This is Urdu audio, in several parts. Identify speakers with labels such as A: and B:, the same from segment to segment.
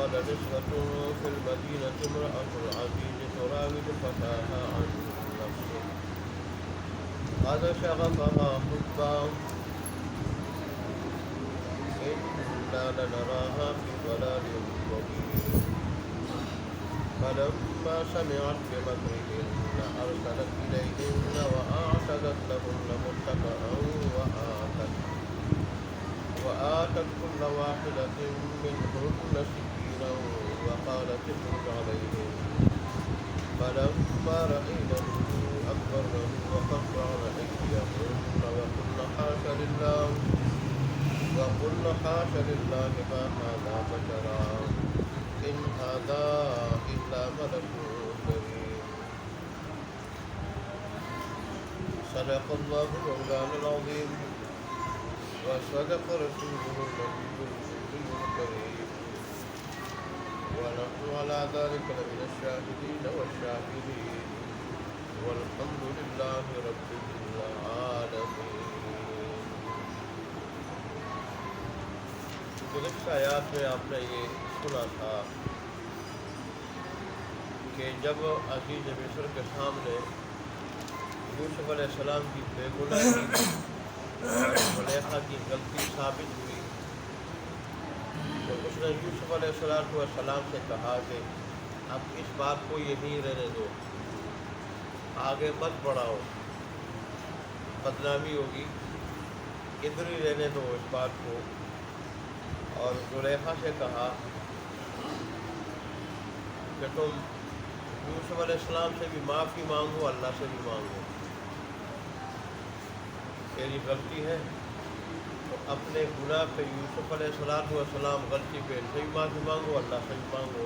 A: وقال نسوة في المدينة امرأة العزيز تراود فتاها عن نفسه قد شغفها حبا إنا لنراها في ضلال مبين فلما سمعت بمكرهن أرسلت إليهن وأعتدت لهن متكئا وآتت كل واحدة منهن سكينا وقالت اخرج عليهم فلما رأينه أكبرنه وقطعن أيديهن وقلن حاش لله ما هذا بشرا إن هذا إلا ملك كريم صدق الله مولانا العظيم وصدق رسوله النبي الكريم ونحن على ذلك لمن الشاهدين والشاكرين والحمد لله رب العالمين. گزشتہ آیات میں آپ نے یہ سنا تھا کہ جب عزیز مصر کے سامنے یوسف علیہ السلام کی بے گناہی اور زلیخا کی غلطی ثابت ہوئی تو اس نے یوسف علیہ السلام سے کہا کہ اب اس بات کو یہیں رہنے دو، آگے مت بڑھاؤ، بدنامی ہوگی، ادھر ہی رہنے دو اس بات کو. اور زلیخا سے کہا کہ تم یوسف علیہ السلام سے بھی معافی مانگو، اللہ سے بھی مانگو، تیری غلطی ہے تو اپنے گناہ پہ یوسف علیہ السلام غلطی پہ ان سے بھی معافی مانگو، اللہ سے بھی مانگو.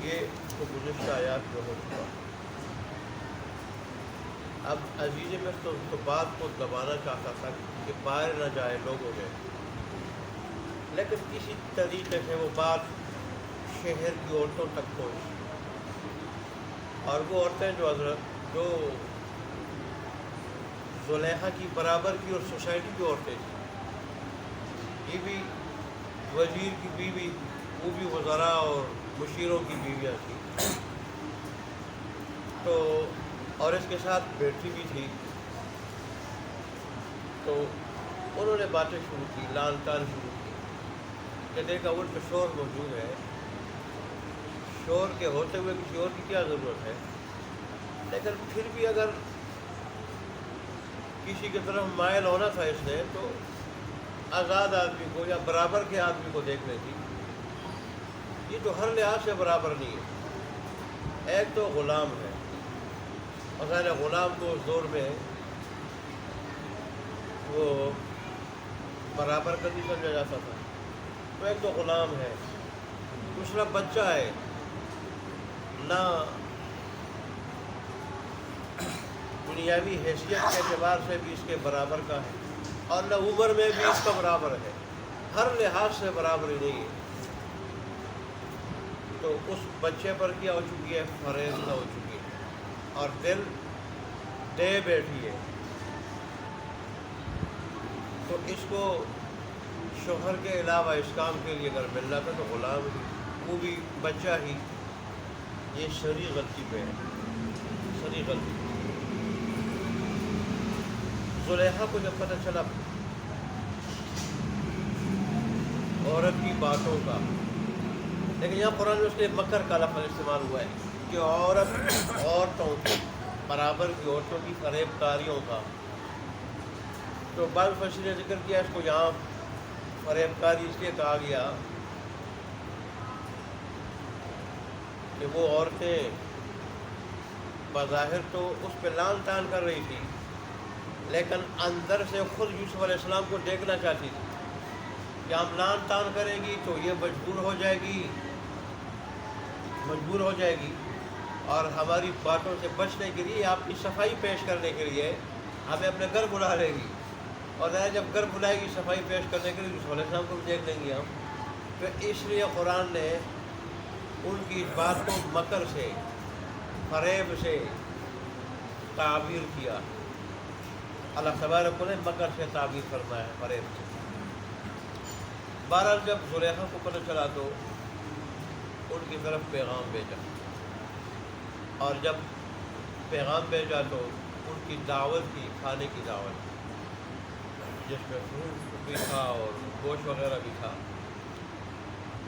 A: یہ تو گزشتہ آیات میں ہو چکا. اب عزیز میں تو بات کو دبانا چاہتا تھا کہ باہر نہ جائے لوگوں میں، لیکن کسی طریقے سے وہ بات شہر کی عورتوں تک پہنچی، اور وہ عورتیں جو زلیخا کی برابر کی اور سوسائٹی کی عورتیں تھیں، یہ بھی وزیر کی بیوی، وہ بھی وزراء اور مشیروں کی بیویاں تھیں، تو اور اس کے ساتھ بیٹی بھی تھی. تو انہوں نے باتیں شروع کی، لان تان شروع کی کہ دیکھا ان پہ شور موجود ہے، شور کے ہوتے ہوئے کسی اور کی کیا ضرورت ہے. لیکن پھر بھی اگر کسی کی طرف مائل ہونا تھا اس نے تو آزاد آدمی کو یا برابر کے آدمی کو دیکھ لیتی. یہ تو ہر لحاظ سے برابر نہیں ہے. ایک تو غلام ہے، اور غلام کو اس دور میں وہ برابر کا نہیں سمجھا جاتا تھا. تو ایک تو غلام ہے، دوسرا بچہ ہے، نہ دنیاوی حیثیت کے اعتبار سے بھی اس کے برابر کا ہے اور نہ عمر میں بھی اس کا برابر ہے، ہر لحاظ سے برابر ہی نہیں ہے. تو اس بچے پر کیا ہو چکی ہے؟ فریضہ ہو چکی ہے اور دل دے بیٹھی ہے. تو اس کو شوہر کے علاوہ اس کام کے لیے اگر ملنا تھا تو غلام ہی، وہ بھی بچہ ہی. یہ شرعی غلطی پہ ہے، شرعی غلطی. زلیخا کو جب پتہ چلا عورت کی باتوں کا، لیکن یہاں قرآن میں اس نے مکر کا لفظ استعمال ہوا ہے کہ عورتوں کی برابر کی عورتوں کی فریب کاریوں کا. تو بعض مفسرین نے ذکر کیا اس کو یہاں فریب کاری اس لیے کہا گیا کہ وہ عورتیں بظاہر تو اس پہ لان تان کر رہی تھی، لیکن اندر سے خود یوسف علیہ السلام کو دیکھنا چاہتی تھی کہ ہم لان تان کریں گی تو یہ مجبور ہو جائے گی اور ہماری باتوں سے بچنے کے لیے، آپ کی صفائی پیش کرنے کے لیے ہمیں اپنے گھر بلا لے گی، اور جب گھر بلائے گی صفائی پیش کرنے کے لیے یوسف علیہ السلام کو بھی دیکھ لیں گے ہم. تو اس لیے قرآن نے ان کی بات کو مکر سے، فریب سے تعبیر کیا. اللہ تبارک نے مکر سے تعبیر فرمایا ہے، فریب سے. بہرحال جب زلیخا کو پتہ چلا تو ان کی طرف پیغام بھیجا، اور جب پیغام بھیجا تو ان کی دعوت کی، کھانے کی دعوت، جس میں فروٹ بھی تھا اور گوشت وغیرہ بھی تھا۔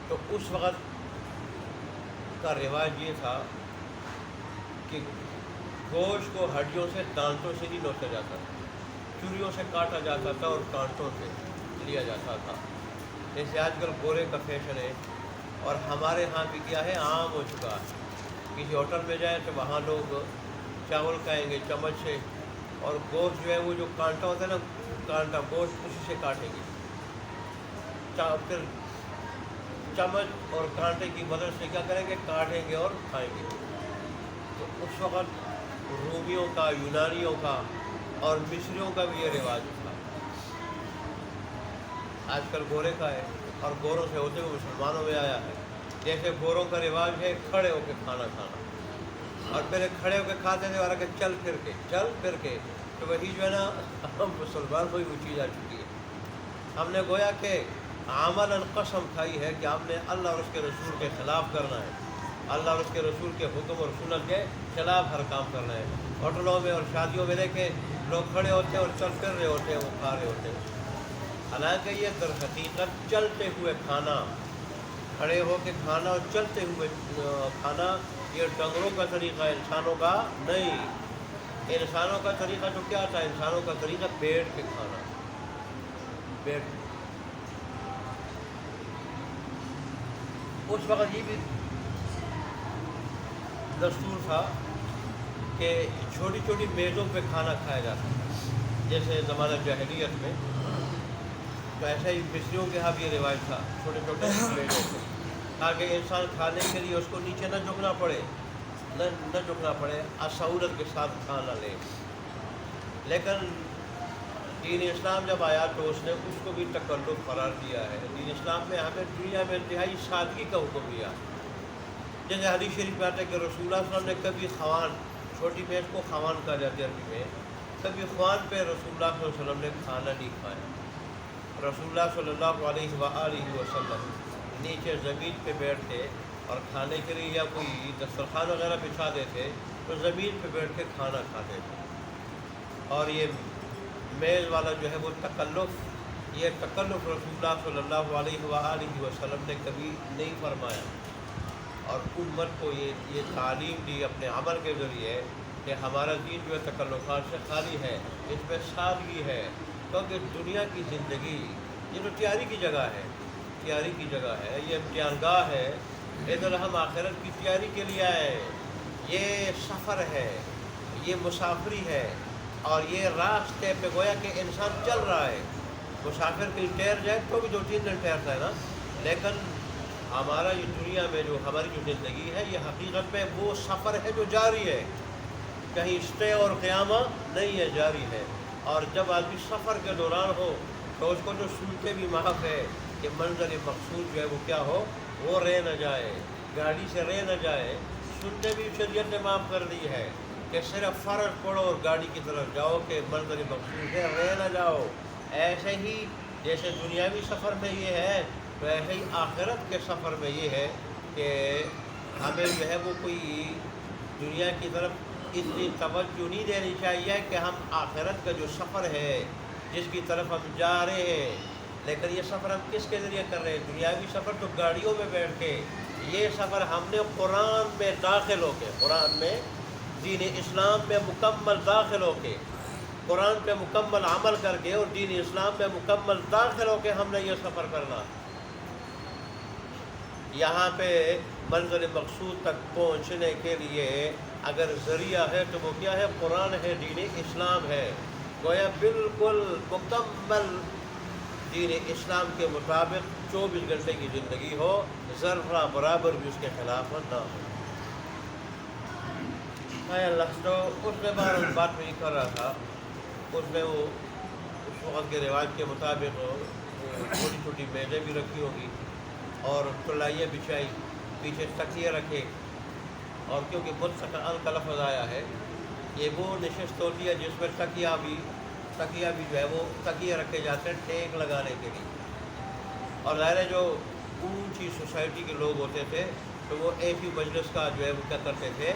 A: تو اس وقت کا رواج یہ تھا کہ گوشت کو ہڈیوں سے، دانتوں سے نہیں نوچا جاتا تھا، چوریوں سے کاٹا جاتا تھا اور کانٹوں سے لیا جاتا تھا، جیسے آج کل گورے کا فیشن ہے، اور ہمارے ہاں بھی کیا ہے، عام ہو چکا ہے۔ کسی ہوٹل میں جائیں تو وہاں لوگ چاول کھائیں گے چمچ سے، اور گوشت جو ہے وہ جو کانٹا ہوتا ہے نا، کانٹا گوشت اسی سے کاٹیں گے، پھر چمچ اور کانٹے کی مدد سے کیا کریں گے، کاٹیں گے اور کھائیں گے۔ تو اس وقت رومیوں کا، یونانیوں کا اور مصریوں کا بھی یہ رواج تھا۔ آج کل گورے کا ہے، اور گوروں سے ہوتے ہوئے مسلمانوں میں آیا ہے۔ جیسے گوروں کا رواج ہے کھڑے ہو کے کھانا کھانا، اور پہلے کھڑے ہو کے کھاتے تھے، اور کہ چل پھر کے، تو وہی جو ہے نا ہم مسلمان کو ہی وہ چیز آ چکی ہے۔ ہم نے گویا کہ عملاً قسم کھائی ہے کہ ہم نے اللہ اور اس کے رسول کے خلاف کرنا ہے، اللہ اور اس کے رسول کے حکم اور سنت کے خلاف ہر کام کرنا ہے۔ ہوٹلوں میں اور شادیوں میں دیکھیں لوگ کھڑے ہوتے ہیں اور چل پھر رہے ہوتے ہیں، وہ کھا رہے ہوتے ہیں، حالانکہ یہ در حقیقت چلتے ہوئے کھانا، کھڑے ہو کے کھانا اور چلتے ہوئے کھانا، یہ ڈنگروں کا طریقہ ہے، انسانوں کا نہیں۔ انسانوں کا طریقہ تو کیا تھا؟ انسانوں کا طریقہ بیٹھ کے کھانا، بیٹھ۔ اس وقت یہ بھی دستور تھا کہ چھوٹی چھوٹی میزوں پہ کھانا کھایا جاتا تھا، جیسے زمانہ جاہلیت میں، تو ایسے ہی مصریوں کے یہاں بھی یہ رواج تھا، چھوٹے چھوٹے میزوں پہ، تاکہ انسان کھانے کے لیے اس کو نیچے نہ جھکنا پڑے، نہ جھکنا پڑے، سہولت کے ساتھ کھانا لے۔ لیکن دین اسلام جب آیا تو اس نے اس کو بھی تکلف قرار دیا ہے۔ دین اسلام میں ہمیں دنیا میں انتہائی سادگی کا حکم دیا، جیسے حدیث شریف میں آتا ہے کہ رسول اللہ صلی اللہ علیہ وسلم نے کبھی خوان، چھوٹی میز کو خوان کہا جاتا ہے عربی میں، کبھی خوان پہ رسول اللہ صلی اللہ علیہ وسلم نے کھانا نہیں کھایا۔ رسول اللہ صلی اللہ علیہ وآلہ وسلم نیچے زمین پہ بیٹھتے اور کھانے کے لیے یا کوئی دسترخوان وغیرہ بچھا دیتے تو زمین پہ بیٹھ کے کھانا کھاتے تھے۔ اور یہ میز والا جو ہے وہ تکلف، یہ تکلف رسول اللہ صلی اللہ علیہ وآلہ وسلم نے کبھی نہیں فرمایا، اور امت کو یہ تعلیم دی اپنے عمل کے ذریعے کہ ہمارا دین جو ہے تکلفات سے خالی ہے، اس میں سادگی ہے، کیونکہ دنیا کی زندگی یہ تو تیاری کی جگہ ہے، تیاری کی جگہ ہے، یہ امتحان گاہ ہے، ادھر ہم آخرت کی تیاری کے لیے آئے ہیں، یہ سفر ہے، یہ مسافری ہے، اور یہ راستے پہ گویا کہ انسان چل رہا ہے۔ مسافر کہیں ٹھہر جائے تو بھی 2-3 دن ٹھہرتا ہے نا، لیکن ہمارا یہ دنیا میں جو ہماری جو زندگی ہے یہ حقیقت میں وہ سفر ہے جو جاری ہے، کہیں اسٹے اور قیامہ نہیں ہے، جاری ہے۔ اور جب آدمی سفر کے دوران ہو تو اس کو جو سنتے بھی معاف ہے کہ منظر مقصود جو ہے وہ کیا ہو، وہ رہ نہ جائے، گاڑی سے رہ نہ جائے، سنتے بھی شریعت نے معاف کر دی ہے کہ صرف فرض پڑھو اور گاڑی کی طرف جاؤ کہ منظر مقصود ہے، رہ نہ جاؤ۔ ایسے ہی جیسے دنیاوی سفر میں یہ ہے، تو ایسے ہی آخرت کے سفر میں یہ ہے کہ ہمیں جو ہے وہ کوئی دنیا کی طرف اتنی توجہ نہیں دینی چاہیے کہ ہم آخرت کا جو سفر ہے جس کی طرف ہم جا رہے ہیں، لیکن یہ سفر ہم کس کے ذریعے کر رہے ہیں؟ دنیاوی سفر تو گاڑیوں میں بیٹھ کے، یہ سفر ہم نے قرآن میں داخل ہو کے، قرآن میں، دین اسلام میں مکمل داخل ہو کے، قرآن پہ مکمل عمل کر کے اور دین اسلام میں مکمل داخل ہو کے ہم نے یہ سفر کرنا۔ یہاں پہ منزل مقصود تک پہنچنے کے لیے اگر ذریعہ ہے تو وہ کیا ہے؟ قرآن ہے، دین اسلام ہے، گویا بالکل مکمل دین اسلام کے مطابق 24 گھنٹے کی زندگی ہو، ذرہ برابر بھی اس کے خلاف نہ ہو۔ اللہ تو اس میں بات میں یہ کر رہا تھا، اس میں وہ اس وقت کے رواج کے مطابق چھوٹی چھوٹی میزیں بھی رکھی ہوگی اور طلائیاں بچھائی، پیچھے تکیے رکھے، اور کیونکہ متسقعن کا لفظ آیا ہے، یہ وہ نشست ہوتی ہے جس میں تکیہ بھی جو ہے وہ تکیے رکھے جاتے ہیں ٹینک لگانے کے لیے، اور ظاہر ہے جو اونچی سوسائٹی کے لوگ ہوتے تھے تو وہ ایسی مجلس کا جو ہے وہ کیا کرتے تھے،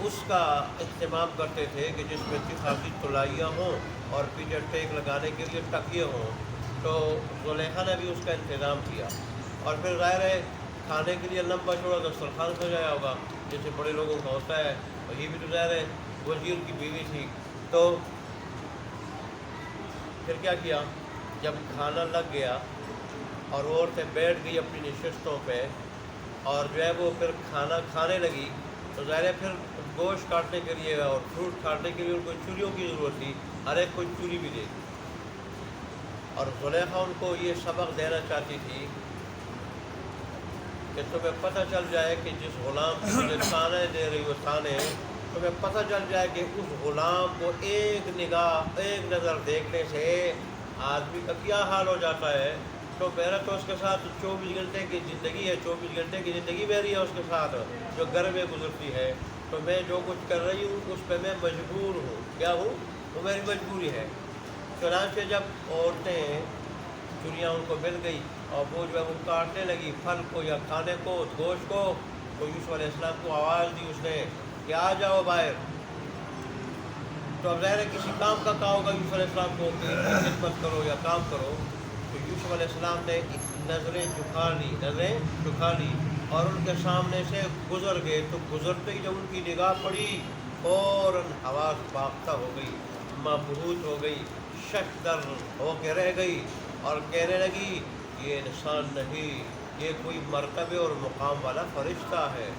A: اس کا اہتمام کرتے تھے کہ جس میں اچھی خاصی تلائیاں ہوں اور پیچھے ٹیک لگانے کے لیے تکیے ہوں. تو زلیخا نے بھی اس کا انتظام کیا. اور پھر ظاہر ہے کھانے کے لیے لمبا چوڑا دسترخوان سجایا ہوگا جیسے بڑے لوگوں کا ہوتا ہے. اور یہ بھی تو ظاہر ہے وزیر کی بیوی تھی. تو پھر کیا کیا، جب کھانا لگ گیا اور وہ عورتیں بیٹھ گئی اپنی نشستوں پہ اور جو ہے وہ پھر کھانا کھانے لگی، تو ظاہر ہے پھر گوشت کاٹنے کے لیے اور فروٹ کاٹنے کے لیے ان کو چوریوں کی ضرورت تھی. ہر ایک کو چوری بھی دے. اور زلیخا ان کو یہ سبق دینا چاہتی تھی کہ تمہیں پتہ چل جائے کہ جس غلام کو مجھے تانے دے رہی ہو تانے، تمہیں پتہ چل جائے کہ اس غلام کو ایک نگاہ ایک نظر دیکھنے سے آدمی کا کیا حال ہو جاتا ہے. تو میرا تو اس کے ساتھ 24 گھنٹے کی زندگی ہے، 24 گھنٹے کی زندگی میری ہے اس کے ساتھ جو گھر میں گزرتی ہے. تو میں جو کچھ کر رہی ہوں اس پہ میں مجبور ہوں. کیا ہوں؟ وہ میری مجبوری ہے. چنانچہ جب عورتیں چڑیاں ان کو مل گئی اور وہ جو ہے وہ کاٹنے لگی پھل کو یا کھانے کو گوشت کو، تو یوسف علیہ السلام کو آواز دی اس نے کہ آ جاؤ باہر. تو اب ظاہر ہے کسی کام کا کہا ہوگا یوسف علیہ السلام کو کہ خدمت کرو یا کام کرو. تو یوسف علیہ السلام نے نظریں جھکا لی اور ان کے سامنے سے گزر گئے. تو گزرتے ہی جب ان کی نگاہ پڑی فوراً حواس باختہ ہو گئی، مبہوت ہو گئی، شک در ہو کے رہ گئی اور کہنے لگی یہ انسان نہیں، یہ کوئی مرتبے اور مقام والا فرشتہ ہے.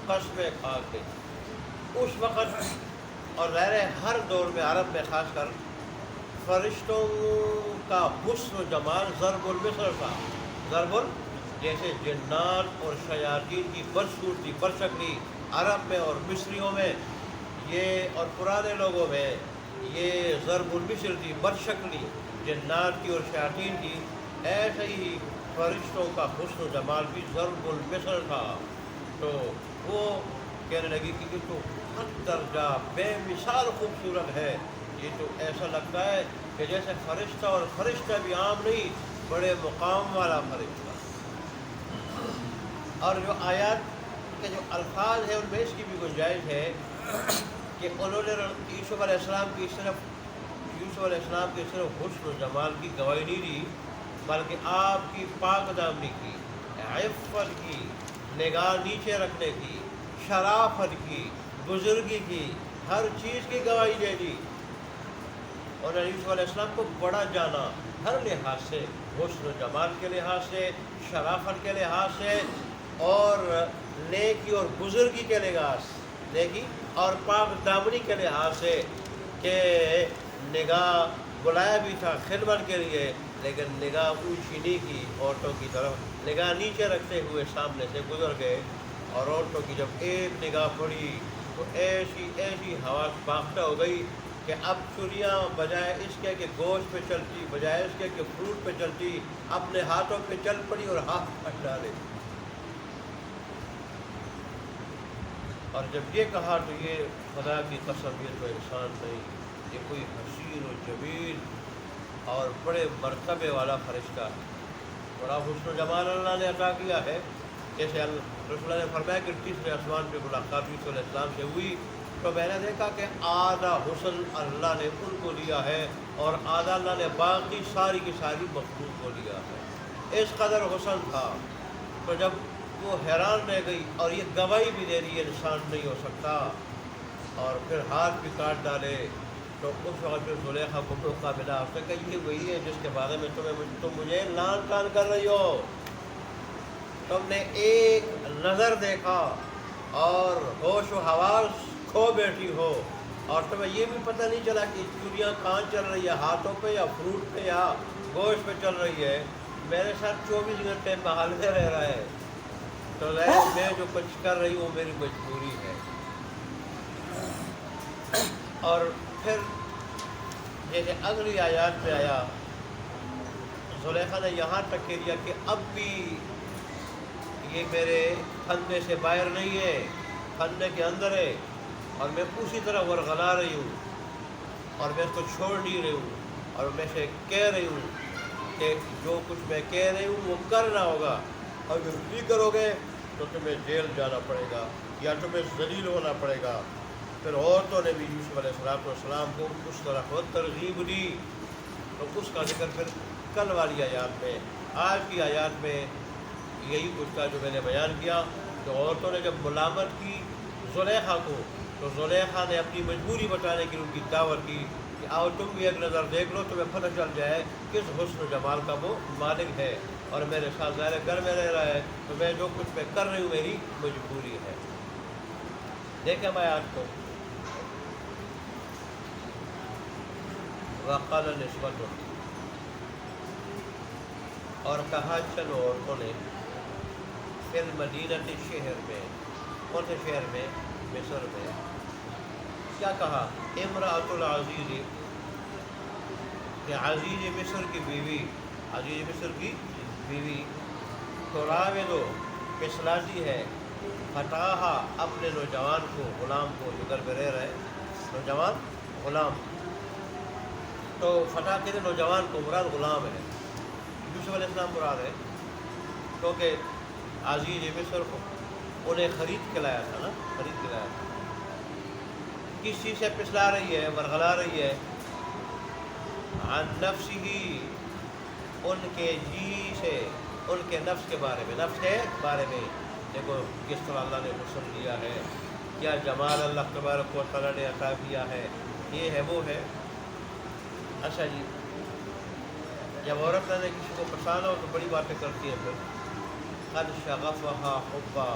A: قسمیں کھا کے اس وقت، اور ظاہر ہے ہر دور میں عرب میں خاص کر فرشتوں کا حسن و جمال ضرب المثل تھا. ضرب جیسے جنات اور شیاطین کی بدصورتی برشکلی عرب میں اور مصریوں میں یہ، اور پرانے لوگوں میں یہ ضرب المثل تھی، برشکلی جنات کی اور شیاطین کی. ایسے ہی فرشتوں کا حسن و جمال بھی ضرب المثل تھا. تو وہ کہنے لگی کہ یہ تو حد درجہ بے مثال خوبصورت ہے. یہ تو ایسا لگتا ہے کہ جیسے فرشتہ، اور فرشتہ بھی عام نہیں، بڑے مقام والا فرشتہ. اور جو آیات کے جو الفاظ ہیں ان میں اس کی بھی گنجائش ہے کہ انہوں نے یوسف علیہ السلام کی صرف حسن و جمال کی گواہی نہیں دی، بلکہ آپ کی پاک دامنی کی، عفت کی، نگاہ نیچے رکھنے کی، شرافت کی، بزرگی کی، ہر چیز کی گواہی دے دی. انہوں نے یوسف علیہ السلام کو بڑا جانا ہر لحاظ سے، حسن و جمال کے لحاظ سے، شرافت کے لحاظ سے، اور نیکی اور بزرگی کے لحاظ، نیکی اور پاک دامنی کے لحاظ سے، کہ نگاہ بلایا بھی تھا خدمت کے لیے لیکن نگاہ اونچی نہیں کی عورتوں کی طرف، نگاہ نیچے رکھتے ہوئے سامنے سے گزر گئے. اور عورتوں کی جب ایک نگاہ پڑی تو ایسی حواس باختہ ہو گئی کہ اب چڑیاں بجائے اس کے کہ گوشت پہ چلتی، بجائے اس کے کہ فروٹ پہ چلتی، اپنے ہاتھوں پہ چل پڑی اور ہاتھ پھٹ ڈالے. اور جب یہ کہا تو یہ خدا کی قسم یہ تو انسان نہیں، یہ کوئی حسین و جمیل اور بڑے مرتبے والا فرشتہ، بڑا حسن و جمال اللہ نے عطا کیا ہے. جیسے رسول اللہ نے فرمایا کہ تیسرے آسمان پہ ملاقات یوسف علیہ السلام سے ہوئی تو میں نے دیکھا کہ آدھا حسن اللہ نے ان کو دیا ہے اور آدھا اللہ نے باقی ساری کی ساری مخلوق کو دیا ہے. اس قدر حسن تھا. تو جب وہ حیران رہ گئی اور یہ گواہی بھی دے رہی ہے انسان نہیں ہو سکتا، اور پھر ہاتھ بھی کاٹ ڈالے، تو اس وقت پھر زلیخا کو موقع ملا. اس نے کہا یہ وہی ہے جس کے بارے میں تم مجھے لان تان کر رہی ہو. تم نے ایک نظر دیکھا اور ہوش و حواس کھو بیٹھی ہو، اور تمہیں یہ بھی پتہ نہیں چلا کہ چڑیاں کہاں چل رہی ہے، ہاتھوں پہ یا فروٹ پہ یا گوشت پہ چل رہی ہے. میرے ساتھ 24 گھنٹے محل میں رہ رہا ہے. تو میں جو کچھ کر رہی ہوں میری مجبوری ہے. اور پھر جیسے اگلی آیات میں آیا، زلیخا نے یہاں تک کہہ دیا کہ اب بھی یہ میرے پھندے سے باہر نہیں ہے، پھندے کے اندر ہے، اور میں اسی طرح ورغلا رہی ہوں، اور میں اس کو چھوڑ نہیں رہی ہوں، اور میں سے کہہ رہی ہوں کہ جو کچھ میں کہہ رہی ہوں وہ کرنا ہوگا، اگر نہیں کرو گے تو تمہیں جیل جانا پڑے گا یا تمہیں ذلیل ہونا پڑے گا۔ پھر عورتوں نے بھی یوسف علیہ السلام کو اس طرح بہت ترغیب دی، تو اس کا ذکر پھر کل والی آیات میں، آج کی آیات میں یہی کچھ تھا جو میں نے بیان کیا۔ تو عورتوں نے جب ملامت کی زلیخا کو، تو زلیخا نے اپنی مجبوری بتانے کی ان کی دعوت کی کہ آؤ تم بھی ایک نظر دیکھ لو، تمہیں پتہ چل جائے کس حسن و جمال کا وہ مالک ہے، اور میرے ساتھ ظاہر گھر میں رہ رہا ہے، تو میں جو کچھ میں کر رہی ہوں میری مجبوری ہے۔ دیکھیں میں آج کو وقال نسبت، اور کہا چلو عورتوں نے، فی المدینہ شہر میں، کون سے شہر میں؟ مصر میں۔ کیا کہا؟ امرأۃ العزیز، کہ عزیز مصر کی بیوی، عزیز مصر کی بیوی، تراود پسلاتی ہے، فتاحا اپنے نوجوان کو، غلام کو، جو گھر میں رہ رہے نوجوان غلام، تو فتح کہتے نوجوان کو، مراد غلام ہے، یوسف علیہ السلام مراد ہے، کیونکہ عزیز مصر کو انہیں خرید کے لایا تھا نا، خرید کے لایا تھا۔ کس چیز سے پسلا رہی ہے، ورغلا رہی ہے؟ عن نفسہ، ان کے جی سے، ان کے نفس کے بارے میں، نفس کے بارے میں۔ دیکھو کس طرح اللہ نے حسن دیا ہے، کیا جمال اللہ تبارک و تعالیٰ نے عطا کیا ہے، یہ ہے وہ ہے۔ اچھا جی، جب عورت نے کسی کو پسانا ہو تو بڑی باتیں کرتی ہے، پھر قد شغفہا حبا،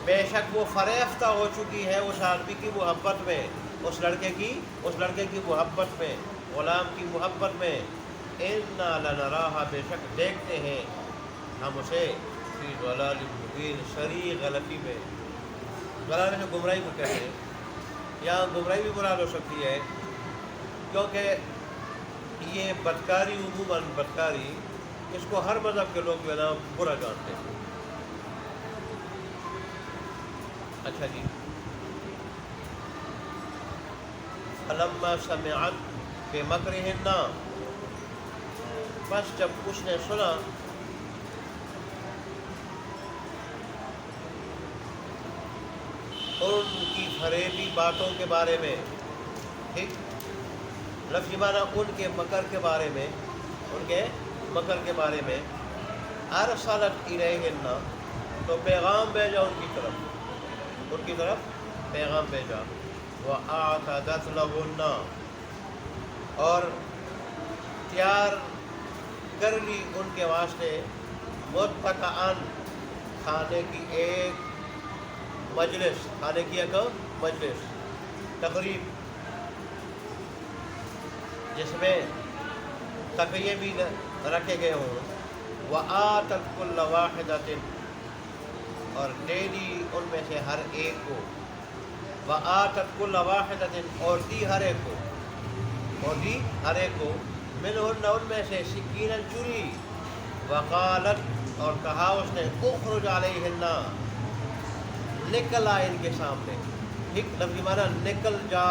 A: بے شک وہ فریفتہ ہو چکی ہے اس آدمی کی محبت میں، اس لڑکے کی محبت میں، غلام کی محبت میں۔ انا لنراہا، بے شک دیکھتے ہیں ہم اسے، فی ضلال مبین، سری غلطی میں۔ ضلال میں گمراہی کو کہتے ہیں، یہاں گمراہی بھی مراد ہو سکتی ہے، کیونکہ یہ بدکاری، عموماً بدکاری، اس کو ہر مذہب کے لوگ جو ہے نا برا جانتے ہیں۔ اچھا جی، فلما سمعت بمکرہن، بس جب اس نے سنا ان کی فریبی باتوں کے بارے میں، ٹھیک، لفظی معنی ان کے مکر کے بارے میں، ان کے مکر کے بارے میں، ارسلت الیہن، تو پیغام بھیجا ان کی طرف پیغام بھیجا، وَأَعْتَدَتْ لَهُنَّ، اور تیار کر لی ان کے واسطے، متکئن، کھانے کی ایک مجلس، کھانے کی ایک مجلس، تقریب، جس میں تکیے بھی رکھے گئے ہوں، وَآتَتْ كُلَّ وَاحِدَةٍ، اور دے دی ان میں سے ہر ایک کو، وَآتَتْ كُلَّ وَاحِدَةٍ، اور دی ہر ایک کو، مِنْهُنَّ، ان میں سے، سکیناً، چری، وقالت، اور کہا اس نے، اخرج علیہن، نکل آ ان کے سامنے، ٹھیک، لفظی معنی نکل جا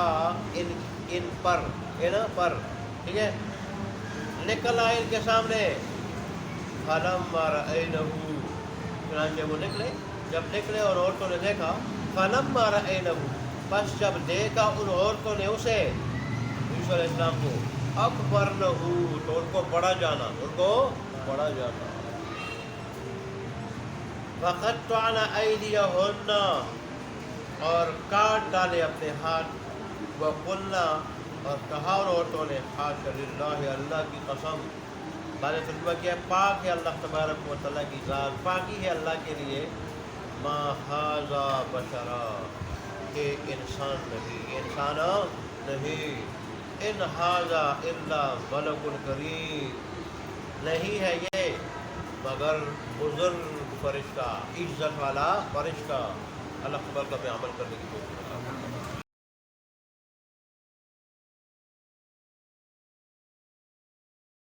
A: ان پر، پر، ٹھیک ہے، نکل آ ان کے سامنے۔ فلما رأینہ، چنانچہ وہ نکلے، جب نکلے اور عورتوں نے دیکھا، فلما رأینہ، بس جب دیکھا ان عورتوں نے اسے، یوسف علیہ السلام کو، اکبرنہ، تو ان کو بڑا جانا، وقطعن ایدیہن، اور کاٹ ڈالے اپنے ہاتھ، وقلنا، اور کہا ان عورتوں نے، حاشا للہ، اللہ کی قسم، بعد ترجمہ کیا، پاک ہے اللہ تبارک و تعالیٰ کی ذات، پاکی ہے اللہ کے لیے، ما ھذا بشرا، کہ انسان نہیں، یہ انسان نہیں، ان ھذا الا ملک کریم، نہیں ہے یہ مگر بزرگ فرشتہ، عزت والا فرشتہ۔ اللہ تبارک و تعالیٰ پہ عمل کرنے کی کوشش کرتا ہے۔